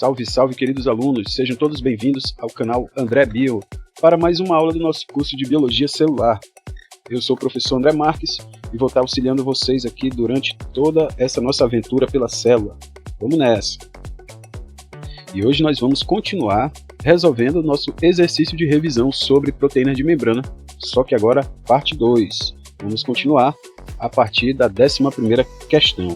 Salve, salve, queridos alunos! Sejam todos bem-vindos ao canal André Bio para mais uma aula do nosso curso de Biologia Celular. Eu sou o professor André Marques e vou estar auxiliando vocês aqui durante toda essa nossa aventura pela célula. Vamos nessa! E hoje nós vamos continuar resolvendo o nosso exercício de revisão sobre proteínas de membrana, só que agora parte 2. Vamos continuar a partir da 11ª questão.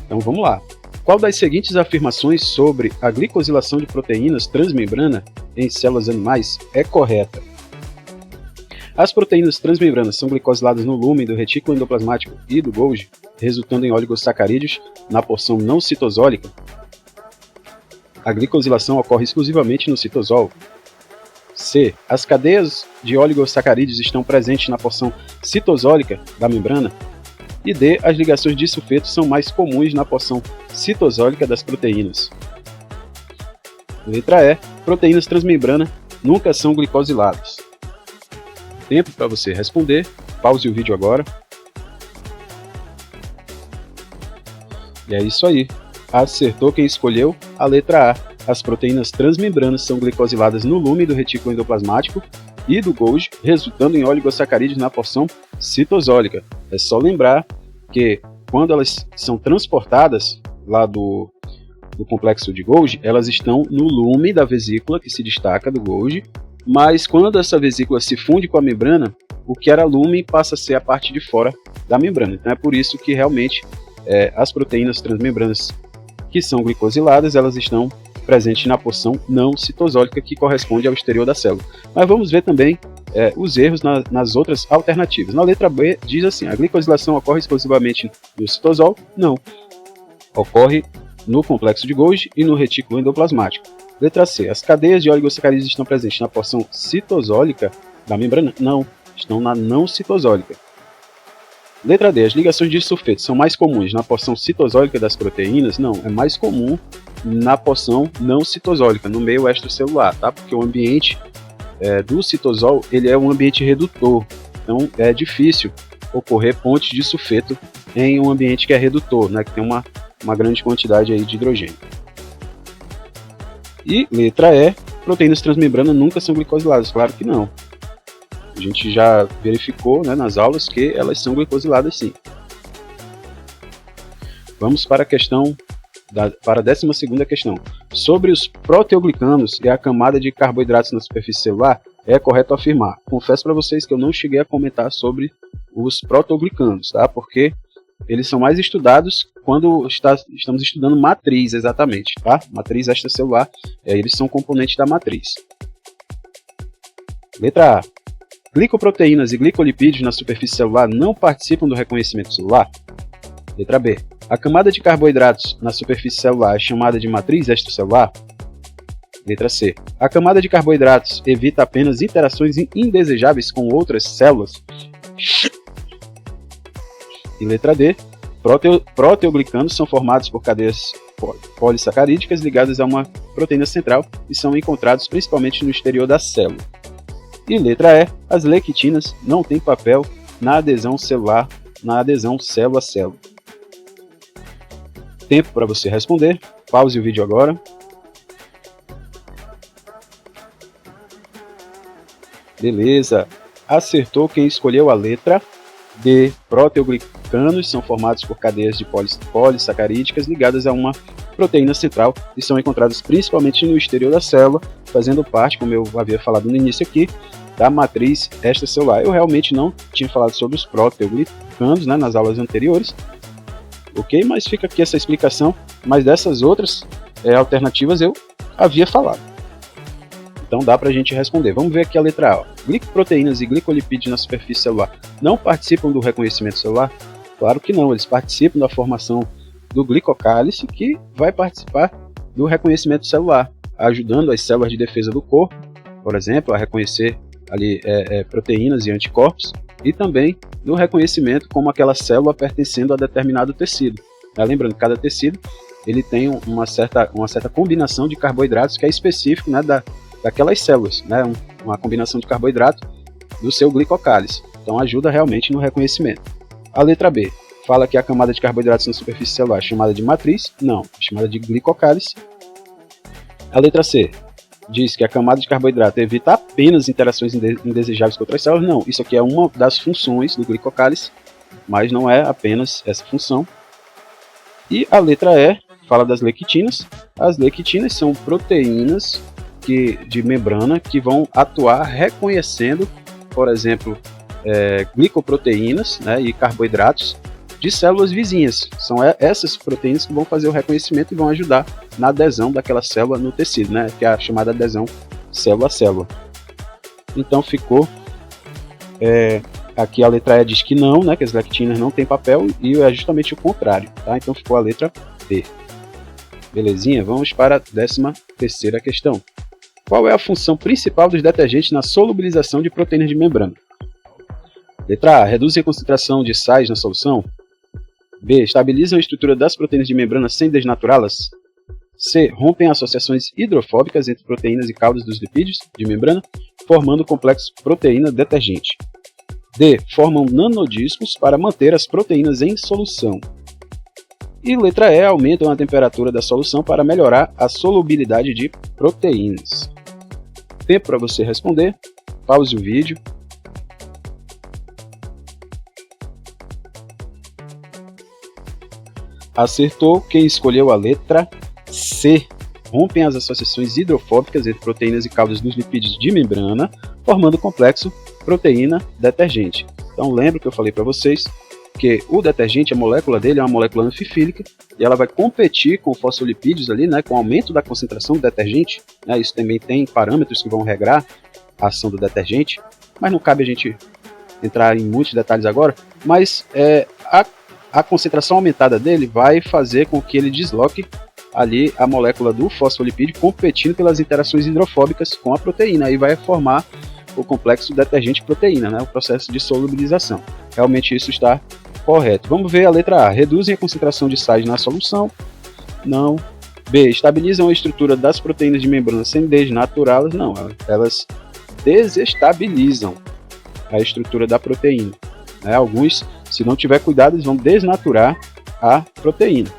Então vamos lá. Qual das seguintes afirmações sobre a glicosilação de proteínas transmembrana em células animais é correta? As proteínas transmembranas são glicosiladas no lúmen do retículo endoplasmático e do Golgi, resultando em oligosacarídeos na porção não citosólica. A glicosilação ocorre exclusivamente no citosol. C. As cadeias de oligosacarídeos estão presentes na porção citosólica da membrana. E D. As ligações de sulfeto são mais comuns na porção citosólica das proteínas. Letra E. Proteínas transmembrana nunca são glicosiladas. Tempo para você responder. Pause o vídeo agora. E é isso aí. Acertou quem escolheu a letra A. As proteínas transmembranas são glicosiladas no lúmen do retículo endoplasmático e do Golgi, resultando em oligosacarídeos na porção citosólica. É só lembrar que quando elas são transportadas lá do complexo de Golgi, elas estão no lume da vesícula que se destaca do Golgi, mas quando essa vesícula se funde com a membrana, o que era lume passa a ser a parte de fora da membrana. Então é por isso que realmente as proteínas transmembranas que são glicosiladas, elas estão presentes na porção não citosólica que corresponde ao exterior da célula. Mas vamos ver também os erros nas outras alternativas. Na letra B diz assim: a glicosilação ocorre exclusivamente no citosol? Não. Ocorre no complexo de Golgi e no retículo endoplasmático. Letra C. As cadeias de oligosacarídeos estão presentes na porção citosólica da membrana? Não. Estão na não citosólica. Letra D. As ligações de sulfeto são mais comuns na porção citosólica das proteínas? Não. É mais comum na porção não citosólica, no meio extracelular, tá? Porque o ambiente do citosol ele é um ambiente redutor, então é difícil ocorrer pontes de sulfeto em um ambiente que é redutor, né? Que tem uma grande quantidade aí de hidrogênio. E letra E, proteínas transmembranas nunca são glicosiladas, claro que não. A gente já verificou, né, nas aulas que elas são glicosiladas sim. Vamos para a questão para a 12ª questão. Sobre os proteoglicanos e a camada de carboidratos na superfície celular, é correto afirmar. Confesso para vocês que eu não cheguei a comentar sobre os proteoglicanos, tá? Porque eles são mais estudados quando estamos estudando matriz, exatamente, tá? Matriz extracelular, eles são componentes da matriz. Letra A. Glicoproteínas e glicolipídios na superfície celular não participam do reconhecimento celular? Letra B. A camada de carboidratos na superfície celular é chamada de matriz extracelular? Letra C. A camada de carboidratos evita apenas interações indesejáveis com outras células? E letra D. Proteoglicanos são formados por cadeias polissacarídicas ligadas a uma proteína central e são encontrados principalmente no exterior da célula. E letra E. As lectinas não têm papel na adesão celular, na adesão célula a célula. Tempo para você responder. Pause o vídeo agora. Beleza. Acertou quem escolheu a letra D. Proteoglicanos são formados por cadeias de polissacarídicas ligadas a uma proteína central e são encontrados principalmente no exterior da célula, fazendo parte, como eu havia falado no início aqui, da matriz extracelular. Eu realmente não tinha falado sobre os proteoglicanos, né, nas aulas anteriores, ok? Mas fica aqui essa explicação, mas dessas outras alternativas eu havia falado. Então dá para a gente responder. Vamos ver aqui a letra A. Glicoproteínas e glicolipídios na superfície celular não participam do reconhecimento celular? Claro que não, eles participam da formação do glicocálice, que vai participar do reconhecimento celular, ajudando as células de defesa do corpo, por exemplo, a reconhecer ali proteínas e anticorpos, e também no reconhecimento como aquela célula pertencendo a determinado tecido. Lembrando que cada tecido ele tem uma certa combinação de carboidratos que é específico, né, daquelas células, né, uma combinação de carboidrato do seu glicocálice. Então ajuda realmente no reconhecimento. A letra B. fala que a camada de carboidratos na superfície celular é chamada de matriz. Não, é chamada de glicocálice. A letra C diz que a camada de carboidrato evita apenas interações indesejáveis com outras células. Não, isso aqui é uma das funções do glicocálice, mas não é apenas essa função. E a letra E fala das lectinas. As lectinas são proteínas de membrana que vão atuar reconhecendo, por exemplo, glicoproteínas, né, e carboidratos de células vizinhas. São essas proteínas que vão fazer o reconhecimento e vão ajudar na adesão daquela célula no tecido, né, que é a chamada adesão célula a célula. Então ficou aqui a letra E diz que não, né, que as lectinas não têm papel, e é justamente o contrário, tá? Então ficou a letra B. Belezinha? Vamos para a 13ª questão. Qual é a função principal dos detergentes na solubilização de proteínas de membrana? Letra A. Reduzem a concentração de sais na solução. B. Estabilizam a estrutura das proteínas de membrana sem desnaturá-las. C. Rompem associações hidrofóbicas entre proteínas e caudas dos lipídios de membrana, formando o complexo proteína-detergente. D. Formam nanodiscos para manter as proteínas em solução. E letra E. Aumentam a temperatura da solução para melhorar a solubilidade de proteínas. Tempo para você responder. Pause o vídeo. Acertou quem escolheu a letra C. Rompem as associações hidrofóbicas entre proteínas e caudas dos lipídios de membrana, formando o complexo proteína-detergente. Então lembra que eu falei para vocês que o detergente, a molécula dele é uma molécula anfifílica, e ela vai competir com fosfolipídios ali, né, com o aumento da concentração do detergente, né, isso também tem parâmetros que vão regrar a ação do detergente, mas não cabe a gente entrar em muitos detalhes agora, mas a concentração aumentada dele vai fazer com que ele desloque ali a molécula do fosfolipídio, competindo pelas interações hidrofóbicas com a proteína, aí vai formar o complexo detergente-proteína, né, o processo de solubilização. Realmente isso está correto. Vamos ver a letra A. Reduzem a concentração de sais na solução. Não. B. Estabilizam a estrutura das proteínas de membrana sem desnaturá-las. Não, elas desestabilizam a estrutura da proteína. Né? Alguns, se não tiver cuidado, eles vão desnaturar a proteína.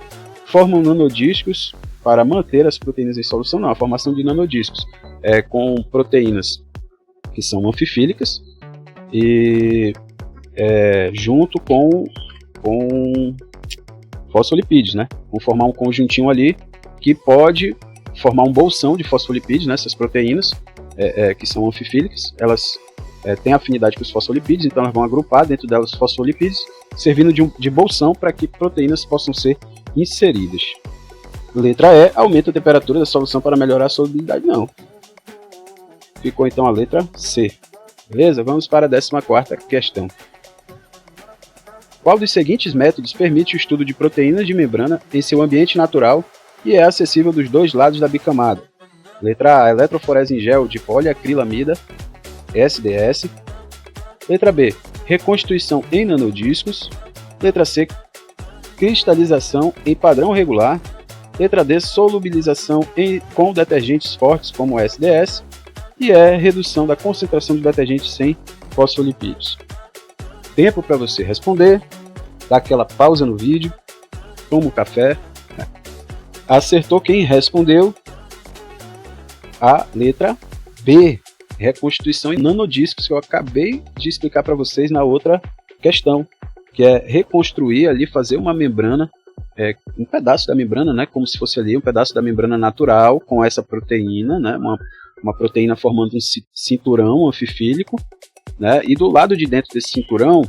Formam nanodiscos para manter as proteínas em solução. Não, a formação de nanodiscos é com proteínas que são anfifílicas e junto com fosfolipídios, né? Vão formar um conjuntinho ali que pode formar um bolsão de fosfolipídios, né? Essas proteínas que são anfifílicas, elas têm afinidade com os fosfolipídios, então elas vão agrupar dentro delas os fosfolipídios, servindo de bolsão para que proteínas possam ser inseridas. Letra E. Aumenta a temperatura da solução para melhorar a solubilidade. Não. Ficou então a letra C. Beleza? Vamos para a 14ª questão. Qual dos seguintes métodos permite o estudo de proteínas de membrana em seu ambiente natural e é acessível dos dois lados da bicamada? Letra A. Eletroforese em gel de poliacrilamida, SDS. Letra B. Reconstituição em nanodiscos. Letra C. Cristalização em padrão regular. Letra D. Solubilização com detergentes fortes como SDS. E redução da concentração de detergentes sem fosfolipídios. Tempo para você responder, dá aquela pausa no vídeo, toma um café. Acertou quem respondeu a letra B, reconstituição em nanodiscos, que eu acabei de explicar para vocês na outra questão, que é reconstruir ali, fazer uma membrana, um pedaço da membrana, né, como se fosse ali um pedaço da membrana natural com essa proteína, né, uma proteína formando um cinturão anfifílico, né, e do lado de dentro desse cinturão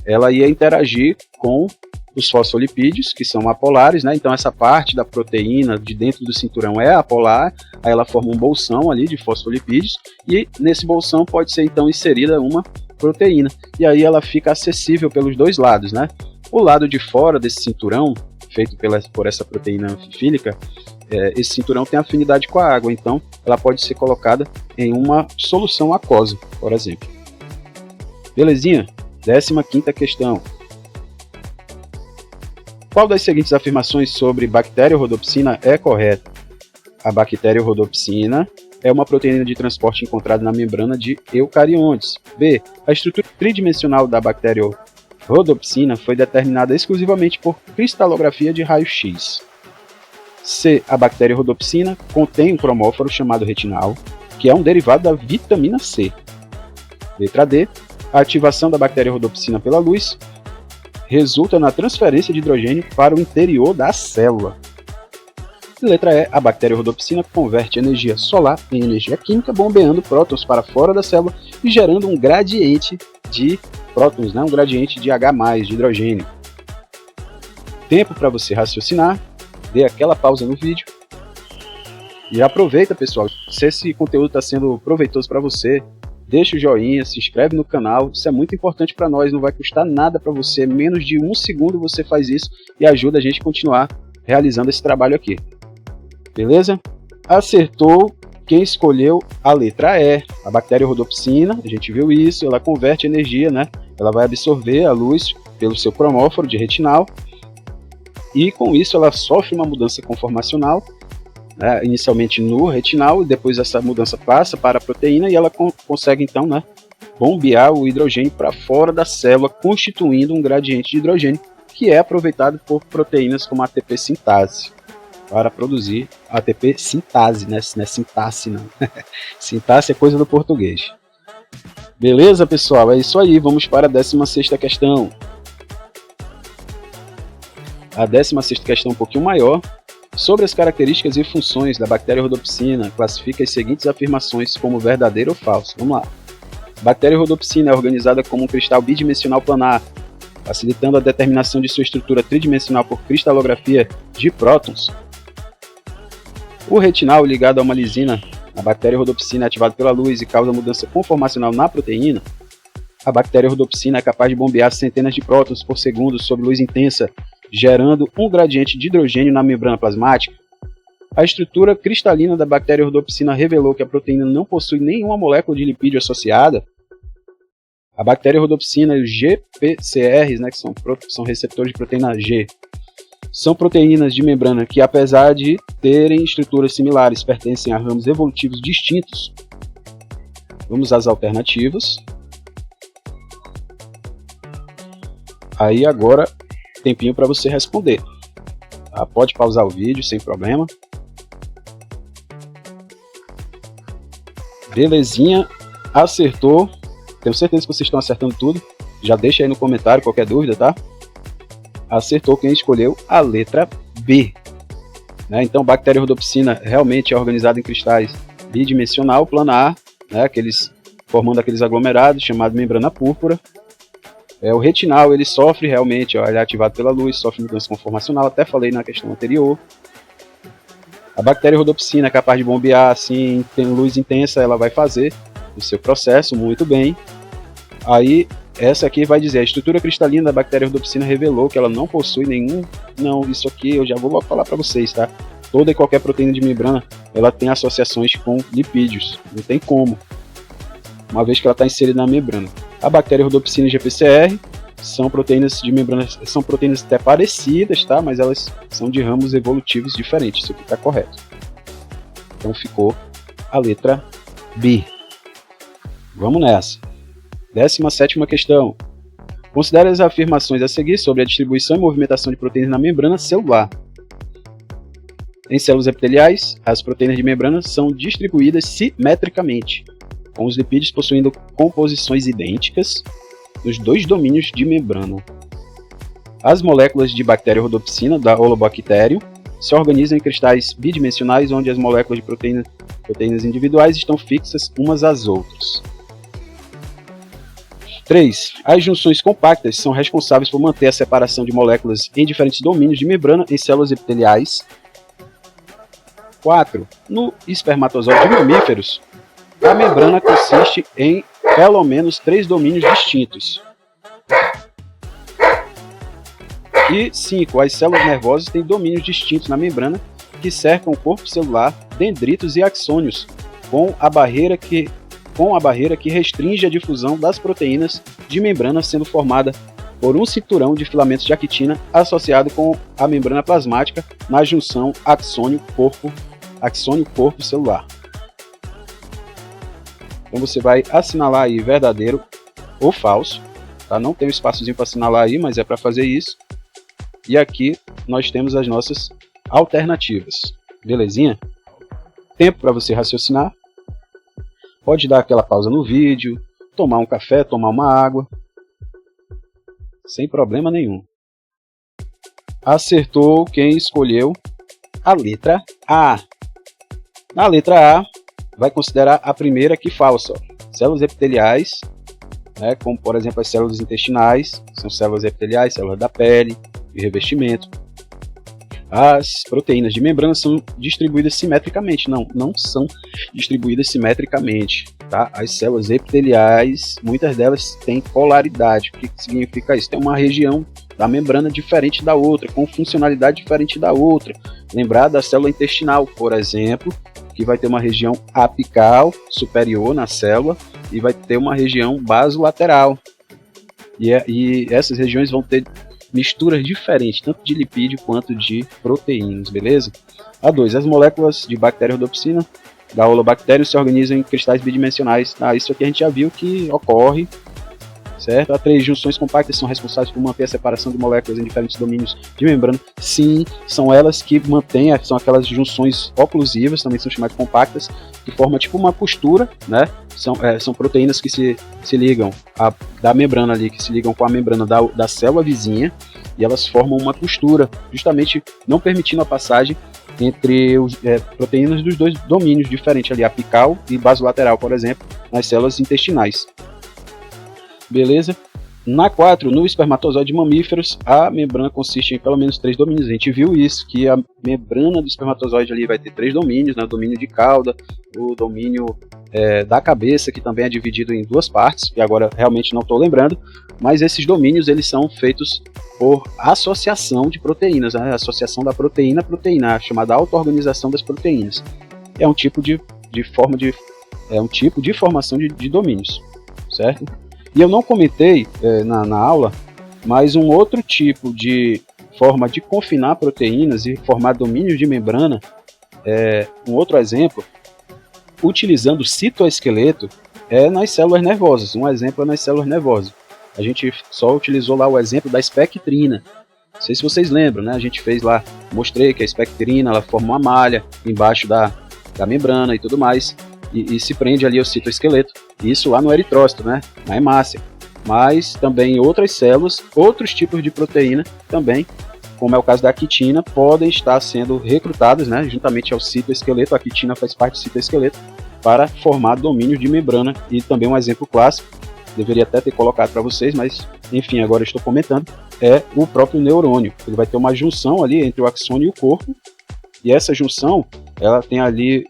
ela ia interagir com os fosfolipídios, que são apolares, né, então essa parte da proteína de dentro do cinturão é apolar, aí ela forma um bolsão ali de fosfolipídios, e nesse bolsão pode ser então inserida uma proteína, e aí ela fica acessível pelos dois lados, né. O lado de fora desse cinturão, feito por essa proteína anfifílica, esse cinturão tem afinidade com a água, então ela pode ser colocada em uma solução aquosa, por exemplo. Belezinha? 15ª questão. Qual das seguintes afirmações sobre Bacteriorhodopsina é correta? A Bacteriorhodopsina é uma proteína de transporte encontrada na membrana de eucariontes. B. A estrutura tridimensional da rodopsina foi determinada exclusivamente por cristalografia de raio-x. C. A bactéria rodopsina contém um cromóforo chamado retinal, que é um derivado da vitamina C. Letra D. A ativação da bactéria rodopsina pela luz resulta na transferência de hidrogênio para o interior da célula. Letra E. A bactéria rodopsina converte energia solar em energia química, bombeando prótons para fora da célula e gerando um gradiente de prótons, um gradiente de H+, de hidrogênio. Tempo para você raciocinar, dê aquela pausa no vídeo. E aproveita, pessoal, se esse conteúdo está sendo proveitoso para você, deixa o joinha, se inscreve no canal, isso é muito importante para nós, não vai custar nada para você, menos de 1 segundo você faz isso e ajuda a gente a continuar realizando esse trabalho aqui. Beleza? Acertou quem escolheu a letra E, a bactéria rodopsina, a gente viu isso, ela converte energia, ela vai absorver a luz pelo seu cromóforo de retinal e com isso ela sofre uma mudança conformacional, inicialmente no retinal, e depois essa mudança passa para a proteína e ela consegue então bombear o hidrogênio para fora da célula, constituindo um gradiente de hidrogênio que é aproveitado por proteínas como a ATP sintase para produzir ATP sintase, não é sintaxe não. Sintaxe é coisa do português. Beleza, pessoal? É isso aí, vamos para a 16ª questão. A 16ª questão é um pouquinho maior. Sobre as características e funções da bactéria rodopsina, classifica as seguintes afirmações como verdadeiro ou falso. Vamos lá. A bactéria rodopsina é organizada como um cristal bidimensional planar, facilitando a determinação de sua estrutura tridimensional por cristalografia de prótons. O retinal ligado a uma lisina, a bactéria rodopsina é ativado pela luz e causa mudança conformacional na proteína. A bactéria rodopsina é capaz de bombear centenas de prótons por segundo sob luz intensa, gerando um gradiente de hidrogênio na membrana plasmática. A estrutura cristalina da bactéria rodopsina revelou que a proteína não possui nenhuma molécula de lipídio associada. A bactéria rodopsina e os GPCRs, que são receptores de proteína G, são proteínas de membrana que, apesar de terem estruturas similares, pertencem a ramos evolutivos distintos. Vamos às alternativas. Aí agora, tempinho para você responder. Pode pausar o vídeo sem problema. Belezinha, acertou. Tenho certeza que vocês estão acertando tudo. Já deixa aí no comentário qualquer dúvida, tá? Acertou quem escolheu a letra B. Então, bactéria rodopsina realmente é organizada em cristais bidimensional, planar, formando aqueles aglomerados chamados membrana púrpura. O retinal ele sofre realmente, ele é ativado pela luz, sofre mudança conformacional, até falei na questão anterior. A bactéria rodopsina é capaz de bombear, assim, tem luz intensa, ela vai fazer o seu processo muito bem. Aí, essa aqui vai dizer, a estrutura cristalina da bactéria rodopsina revelou que ela não possui nenhum... Não, isso aqui eu já vou falar para vocês, tá? Toda e qualquer proteína de membrana, ela tem associações com lipídios, não tem como, uma vez que ela está inserida na membrana. A bactéria rodopsina e GPCR são proteínas de membrana, são proteínas até parecidas, tá? Mas elas são de ramos evolutivos diferentes, isso aqui está correto. Então ficou a letra B. Vamos nessa. 17ª questão. Considere as afirmações a seguir sobre a distribuição e movimentação de proteínas na membrana celular. Em células epiteliais, as proteínas de membrana são distribuídas simetricamente, com os lipídios possuindo composições idênticas nos dois domínios de membrana. As moléculas de bactéria rodopsina da Holobacterium se organizam em cristais bidimensionais onde as moléculas de proteínas individuais estão fixas umas às outras. 3. As junções compactas são responsáveis por manter a separação de moléculas em diferentes domínios de membrana em células epiteliais. 4. No espermatozoide de mamíferos, a membrana consiste em pelo menos 3 domínios distintos. E 5. As células nervosas têm domínios distintos na membrana que cercam o corpo celular, dendritos e axônios, com a barreira que restringe a difusão das proteínas de membrana, sendo formada por um cinturão de filamentos de actina associado com a membrana plasmática na junção axônio-corpo celular. Então você vai assinalar aí verdadeiro ou falso. tá? Não tem um espaçozinho para assinalar aí, mas é para fazer isso. E aqui nós temos as nossas alternativas, belezinha? Tempo para você raciocinar. Pode dar aquela pausa no vídeo, tomar um café, tomar uma água, sem problema nenhum. Acertou quem escolheu a letra A. Na letra A, vai considerar a primeira que falsa. Células epiteliais, né, como por exemplo as células intestinais, são células epiteliais, células da pele e revestimento. As proteínas de membrana são distribuídas simetricamente, não são distribuídas simetricamente, tá? As células epiteliais, muitas delas têm polaridade. O que significa isso? Tem uma região da membrana diferente da outra, com funcionalidade diferente da outra. Lembrar da célula intestinal, por exemplo, que vai ter uma região apical superior na célula e vai ter uma região basolateral. E essas regiões vão ter misturas diferentes, tanto de lipídio quanto de proteínas, beleza? A2. As moléculas de Bacteriorhodopsina da Holobacterium se organizam em cristais bidimensionais. Isso aqui a gente já viu que ocorre, certo? A3. Junções compactas são responsáveis por manter a separação de moléculas em diferentes domínios de membrana. Sim, são elas que mantêm, são aquelas junções oclusivas, também são chamadas compactas, que formam tipo uma costura, né? São proteínas que se ligam da membrana ali, que se ligam com a membrana da célula vizinha, e elas formam uma costura, justamente não permitindo a passagem entre proteínas dos dois domínios diferentes ali, apical e basolateral, por exemplo, nas células intestinais. Beleza? Na 4, no espermatozoide de mamíferos, a membrana consiste em pelo menos 3 domínios. A gente viu isso, que a membrana do espermatozoide ali vai ter 3 domínios, né? O domínio de cauda, o domínio da cabeça, que também é dividido em 2 partes, que agora realmente não estou lembrando, mas esses domínios eles são feitos por associação de proteínas, né? Associação da proteína a proteína, chamada auto-organização das proteínas. É um tipo de formação de domínios, certo? E eu não comentei na aula, mas um outro tipo de forma de confinar proteínas e formar domínios de membrana, um outro exemplo, utilizando o citoesqueleto, é nas células nervosas. Um exemplo é nas células nervosas. A gente só utilizou lá o exemplo da espectrina. Não sei se vocês lembram, né? A gente fez lá, mostrei que a espectrina ela forma uma malha embaixo da membrana e tudo mais, e se prende ali ao citoesqueleto. Isso lá no eritrócito, né? Na hemácia. Mas também em outras células, outros tipos de proteína também, como é o caso da quitina, podem estar sendo recrutadas, né, juntamente ao citoesqueleto. A quitina faz parte do citoesqueleto para formar domínios de membrana. E também um exemplo clássico, deveria até ter colocado para vocês, mas enfim, agora estou comentando, é o próprio neurônio. Ele vai ter uma junção ali entre o axônio e o corpo, e essa junção, ela tem ali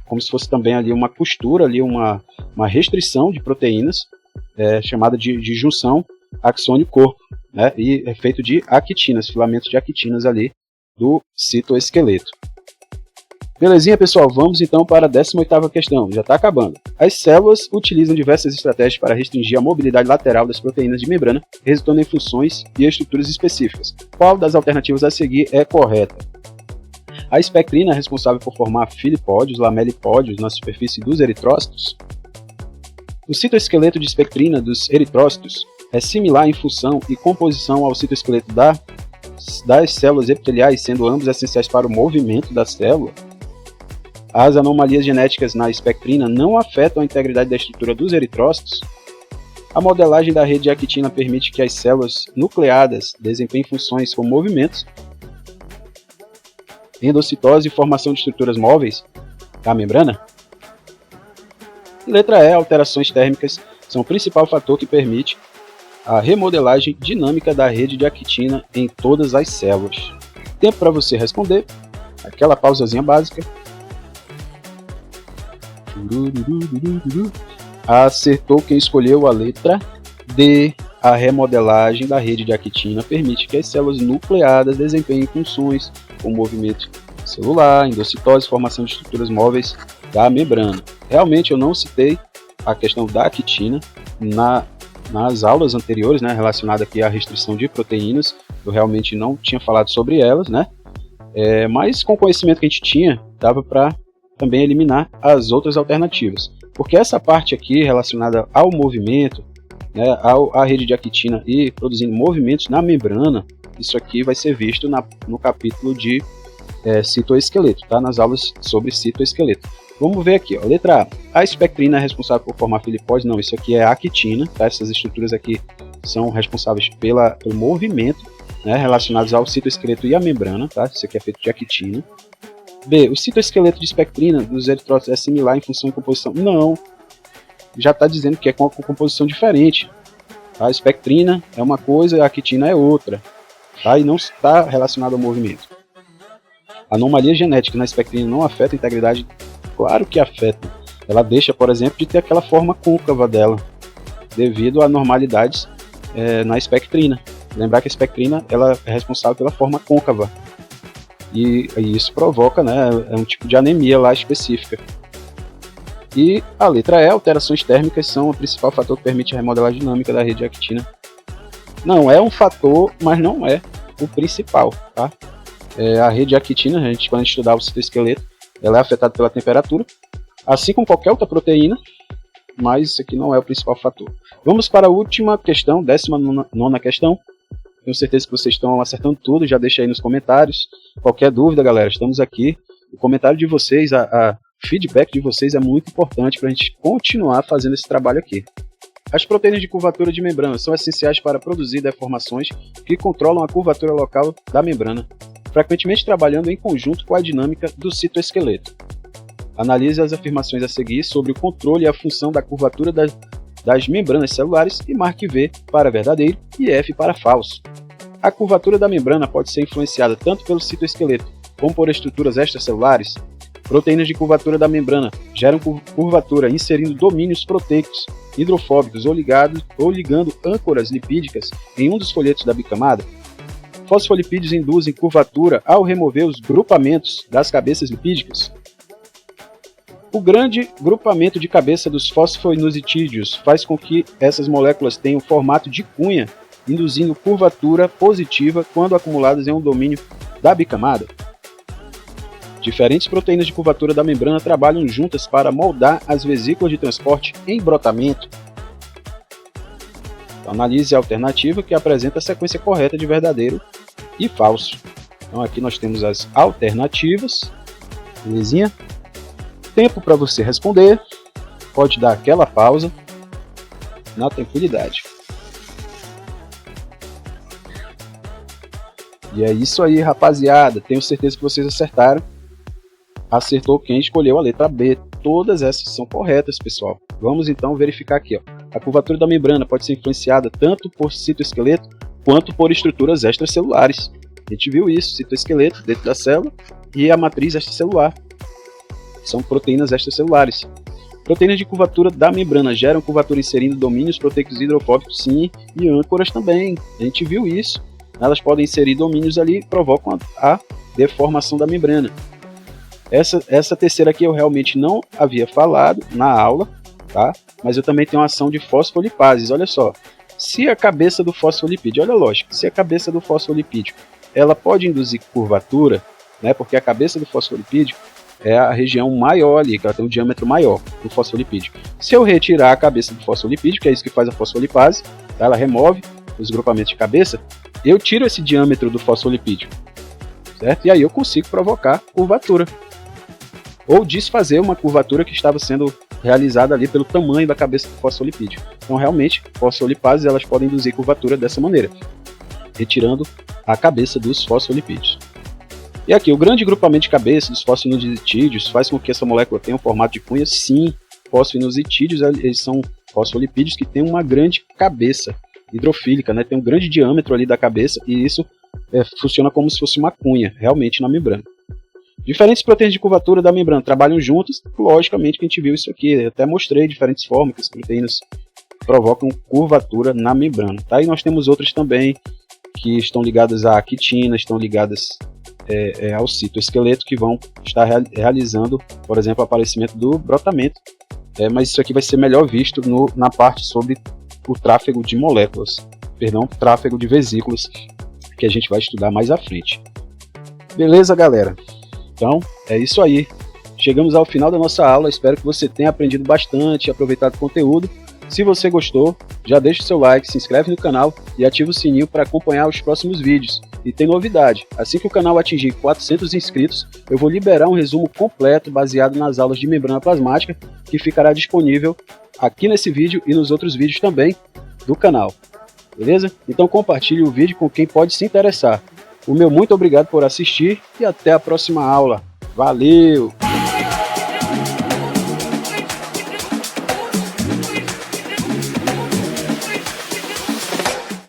como se fosse também ali uma costura, ali uma restrição de proteínas, chamada de junção axônio-corpo, né? E é feito de actinas, filamentos de actinas ali do citoesqueleto. Belezinha, pessoal? Vamos então para a 18ª questão, já está acabando. As células utilizam diversas estratégias para restringir a mobilidade lateral das proteínas de membrana, resultando em funções e estruturas específicas. Qual das alternativas a seguir é correta? A espectrina é responsável por formar filipódios, lamelipódios na superfície dos eritrócitos. O citoesqueleto de espectrina dos eritrócitos é similar em função e composição ao citoesqueleto das células epiteliais, sendo ambos essenciais para o movimento da célula. As anomalias genéticas na espectrina não afetam a integridade da estrutura dos eritrócitos. A modelagem da rede de actina permite que as células nucleadas desempenhem funções como movimentos, endocitose e formação de estruturas móveis da membrana. Letra E. Alterações térmicas são o principal fator que permite a remodelagem dinâmica da rede de actina em todas as células. Tempo para você responder, aquela pausazinha básica. Acertou quem escolheu a letra D. A remodelagem da rede de actina permite que as células nucleadas desempenhem funções como movimento celular, endocitose, formação de estruturas móveis da membrana. Realmente eu não citei a questão da actina nas aulas anteriores, né, relacionada aqui à restrição de proteínas. Eu realmente não tinha falado sobre elas, né? Mas com o conhecimento que a gente tinha, dava para também eliminar as outras alternativas. Porque essa parte aqui relacionada ao movimento, né, a rede de actina e produzindo movimentos na membrana, isso aqui vai ser visto no capítulo de citoesqueleto, tá? Nas aulas sobre citoesqueleto. Vamos ver aqui, ó. Letra A. A espectrina é responsável por formar filipóide? Não, isso aqui é a actina, tá? Essas estruturas aqui são responsáveis pelo movimento, né, relacionados ao citoesqueleto e à membrana, tá? Isso aqui é feito de actina. B. O citoesqueleto de espectrina dos eritrócitos é similar em função e composição? Não, já está dizendo que é com composição diferente. A espectrina é uma coisa, a actina é outra, tá? E não está relacionado ao movimento. Anomalia genética na espectrina não afeta a integridade? Claro que afeta. Ela deixa, por exemplo, de ter aquela forma côncava dela, devido a anormalidades na espectrina. Lembrar que a espectrina ela é responsável pela forma côncava. E isso provoca, né, um tipo de anemia lá específica. E a letra E, alterações térmicas são o principal fator que permite a remodelagem dinâmica da rede de actina. Não, é um fator, mas não é o principal, tá? A rede de actina, quando a gente estudar o citoesqueleto, ela é afetada pela temperatura, assim como qualquer outra proteína, mas isso aqui não é o principal fator. Vamos para a última questão, 19ª questão. Tenho certeza que vocês estão acertando tudo, já deixa aí nos comentários. Qualquer dúvida, galera, estamos aqui. O comentário de vocês, a feedback de vocês é muito importante para a gente continuar fazendo esse trabalho aqui. As proteínas de curvatura de membrana são essenciais para produzir deformações que controlam a curvatura local da membrana, frequentemente trabalhando em conjunto com a dinâmica do citoesqueleto. Analise as afirmações a seguir sobre o controle e a função da curvatura das membranas celulares e marque V para verdadeiro e F para falso. A curvatura da membrana pode ser influenciada tanto pelo citoesqueleto como por estruturas extracelulares. Proteínas de curvatura da membrana geram curvatura inserindo domínios proteicos, hidrofóbicos ou ligando âncoras lipídicas em um dos folhetos da bicamada. Fosfolipídios induzem curvatura ao remover os grupamentos das cabeças lipídicas. O grande grupamento de cabeça dos fosfoinusitídeos faz com que essas moléculas tenham formato de cunha, induzindo curvatura positiva quando acumuladas em um domínio da bicamada. Diferentes proteínas de curvatura da membrana trabalham juntas para moldar as vesículas de transporte em brotamento. Então, analise a alternativa que apresenta a sequência correta de verdadeiro e falso. Então aqui nós temos as alternativas, belezinha? Tempo para você responder, pode dar aquela pausa na tranquilidade. E é isso aí, rapaziada, tenho certeza que vocês acertaram. Acertou quem escolheu a letra B. Todas essas são corretas, pessoal. Vamos então verificar aqui, ó. A curvatura da membrana pode ser influenciada tanto por citoesqueleto quanto por estruturas extracelulares. A gente viu isso, citoesqueleto dentro da célula e a matriz extracelular. São proteínas extracelulares. Proteínas de curvatura da membrana geram curvatura inserindo domínios proteicos hidrofóbicos, sim, e âncoras também. A gente viu isso. Elas podem inserir domínios ali e provocam a deformação da membrana. Essa terceira aqui eu realmente não havia falado na aula, tá? Mas eu também tenho uma ação de fosfolipases. Olha só, se a cabeça do fosfolipídio, olha a lógica, se a cabeça do fosfolipídio ela pode induzir curvatura, né? Porque a cabeça do fosfolipídio é a região maior ali, que ela tem um diâmetro maior do fosfolipídio. Se eu retirar a cabeça do fosfolipídio, que é isso que faz a fosfolipase, tá? Ela remove os grupamentos de cabeça, eu tiro esse diâmetro do fosfolipídio, certo? E aí eu consigo provocar curvatura. Ou desfazer uma curvatura que estava sendo realizada ali pelo tamanho da cabeça do fosfolipídio. Então, realmente, fosfolipases elas podem induzir curvatura dessa maneira, retirando a cabeça dos fosfolipídios. E aqui, o grande grupamento de cabeça dos fosfoinusitídeos faz com que essa molécula tenha um formato de cunha. Sim, fosfoinusitídeos eles são fosfolipídios que têm uma grande cabeça hidrofílica, né? Tem um grande diâmetro ali da cabeça e isso funciona como se fosse uma cunha, realmente, na membrana. Diferentes proteínas de curvatura da membrana trabalham juntas, logicamente que a gente viu isso aqui, eu até mostrei diferentes formas que as proteínas provocam curvatura na membrana. Tá? E nós temos outras também que estão ligadas à actina, estão ligadas ao citoesqueleto, que vão estar realizando, por exemplo, o aparecimento do brotamento. Mas isso aqui vai ser melhor visto na parte sobre o tráfego de moléculas, tráfego de vesículas, que a gente vai estudar mais à frente. Beleza, galera? Então, é isso aí. Chegamos ao final da nossa aula. Espero que você tenha aprendido bastante, aproveitado o conteúdo. Se você gostou, já deixa o seu like, se inscreve no canal e ativa o sininho para acompanhar os próximos vídeos. E tem novidade, assim que o canal atingir 400 inscritos, eu vou liberar um resumo completo baseado nas aulas de membrana plasmática, que ficará disponível aqui nesse vídeo e nos outros vídeos também do canal. Beleza? Então compartilhe o vídeo com quem pode se interessar. O meu muito obrigado por assistir e até a próxima aula. Valeu!